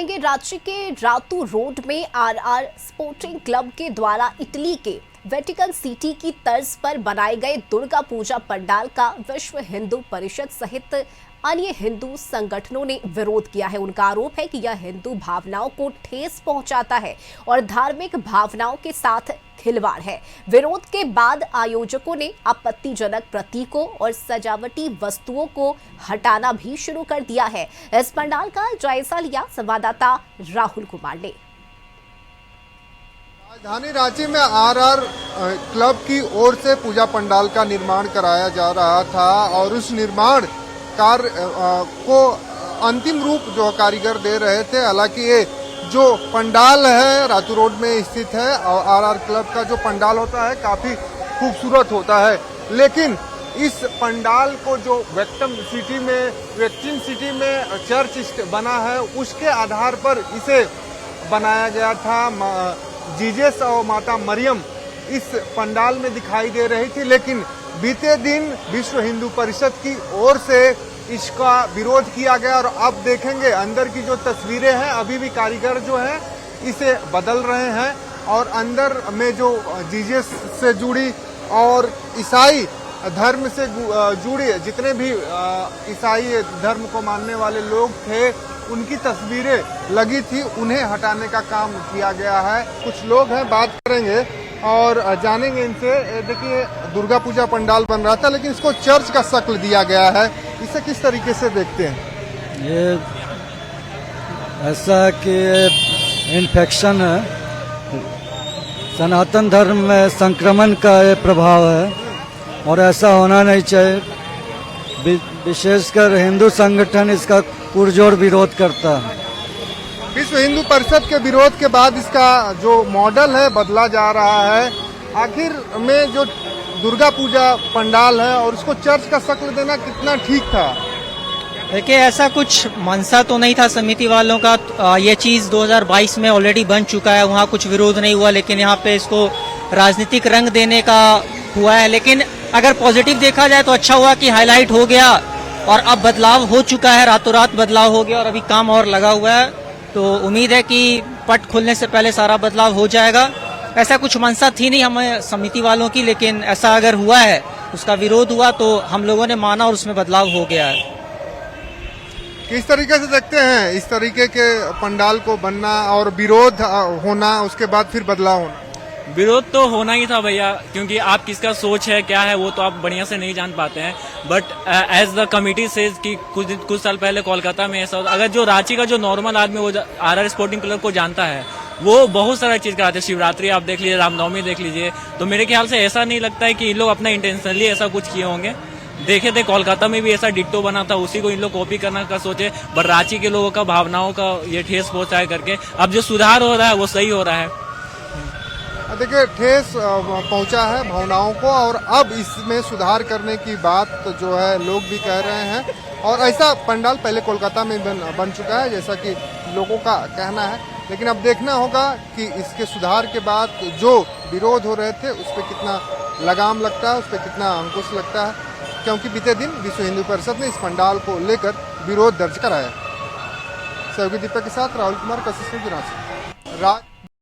करेंगे रांची के रातू रोड में आरआर स्पोर्टिंग क्लब के द्वारा इटली के वेटिकन सिटी की तर्ज पर बनाए गए दुर्गा पूजा पंडाल का विश्व हिंदू परिषद सहित अन्य हिंदू संगठनों ने विरोध किया है। उनका आरोप है कि यह हिंदू भावनाओं को ठेस पहुंचाता है और धार्मिक भावनाओं के साथ खिलवाड़ है। विरोध के बाद आयोजकों ने आपत्तिजनक प्रतीकों और सजावटी वस्तुओं को हटाना भी शुरू कर दिया है। इस पंडाल का जायजा लिया संवाददाता राहुल कुमार ने। राजधानी रांची में आरआर क्लब की ओर से पूजा पंडाल का निर्माण कराया जा रहा था और उस निर्माण कार्य को अंतिम रूप जो कारीगर दे रहे थे। हालांकि ये जो पंडाल है रातू रोड में स्थित है और आरआर क्लब का जो पंडाल होता है काफी खूबसूरत होता है, लेकिन इस पंडाल को जो वेटिकन सिटी में चर्च बना है उसके आधार पर इसे बनाया गया था। जीजस और माता मरियम इस पंडाल में दिखाई दे रही थी, लेकिन बीते दिन विश्व हिंदू परिषद की ओर से इसका विरोध किया गया और अब देखेंगे अंदर की जो तस्वीरें हैं अभी भी कारीगर जो है इसे बदल रहे हैं और अंदर में जो जीजस से जुड़ी और ईसाई धर्म से जुड़ी जितने भी ईसाई धर्म को मानने वाले लोग थे उनकी तस्वीरें लगी थी, उन्हें हटाने का काम किया गया है। कुछ लोग हैं, बात करेंगे और जानेंगे इनसे। देखिए दुर्गा पूजा पंडाल बन रहा था लेकिन इसको चर्च का शक्ल दिया गया है, इसे किस तरीके से देखते हैं? ये ऐसा कि इन्फेक्शन है, सनातन धर्म में संक्रमण का ये प्रभाव है और ऐसा होना नहीं चाहिए। विशेषकर हिंदू संगठन इसका पुरजोर विरोध करता है। विश्व हिंदू परिषद के विरोध के बाद इसका जो मॉडल है बदला जा रहा है। आखिर में जो दुर्गा पूजा पंडाल है और उसको चर्च का शक्ल देना कितना ठीक था? देखिए ऐसा कुछ मनसा तो नहीं था समिति वालों का। ये चीज 2022 में ऑलरेडी बन चुका है, वहाँ कुछ विरोध नहीं हुआ, लेकिन यहाँ पे इसको राजनीतिक रंग देने का हुआ है। लेकिन अगर पॉजिटिव देखा जाए तो अच्छा हुआ कि हाईलाइट हो गया और अब बदलाव हो चुका है, रातों रात बदलाव हो गया और अभी काम और लगा हुआ है। तो उम्मीद है कि पट खुलने से पहले सारा बदलाव हो जाएगा। ऐसा कुछ मंशा थी नहीं हमें समिति वालों की, लेकिन ऐसा अगर हुआ है, उसका विरोध हुआ तो हम लोगों ने माना और उसमें बदलाव हो गया है। किस तरीके से देखते हैं इस तरीके के पंडाल को बनना और विरोध होना, उसके बाद फिर बदलाव होना? विरोध तो होना ही था भैया, क्योंकि आप किसका सोच है क्या है वो तो आप बढ़िया से नहीं जान पाते हैं। But as the committee says कि कुछ साल पहले कोलकाता में ऐसा, अगर जो रांची का जो नॉर्मल आदमी वो आरआर स्पोर्टिंग क्लब को जानता है वो बहुत सारा चीज कराते हैं। शिवरात्रि आप देख लीजिए, रामनवमी देख लीजिए, तो मेरे ख्याल से ऐसा नहीं लगता है कि इन लोग अपना इंटेंशनली ऐसा कुछ किए होंगे। देखे थे कोलकाता में भी ऐसा डिट्टो बना था, उसी को इन लोग कॉपी करना का सोचे, बट रांची के लोगों का भावनाओं का ये ठेस पहुंचाए करके अब जो सुधार हो रहा है वो सही हो रहा है। देखिए ठेस पहुंचा है भावनाओं को और अब इसमें सुधार करने की बात जो है लोग भी कह रहे हैं और ऐसा पंडाल पहले कोलकाता में बन चुका है जैसा कि लोगों का कहना है। लेकिन अब देखना होगा कि इसके सुधार के बाद जो विरोध हो रहे थे उस पर कितना लगाम लगता है, उस पर कितना अंकुश लगता है, क्योंकि बीते दिन विश्व हिंदू परिषद ने इस पंडाल को लेकर विरोध दर्ज कराया। सहयोगी दीपक के साथ राहुल कुमार, कशिश न्यूज़, रांची।